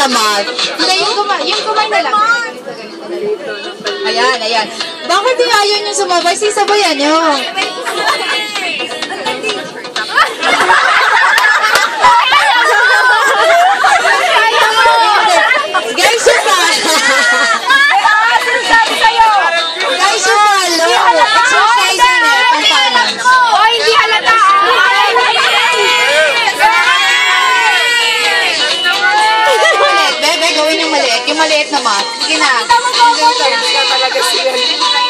na mat. Hindi, yung kumay na lang. Ayan, ayan. Bakit yung ayaw nyo sumabay? Sisabayan nyo. Guys, yung pala. Guys, yung pala. Exercise na. Oh, hindi halata. Bebe, gawin yung maliit. Yung maliit naman. Sige na. Talaga siya.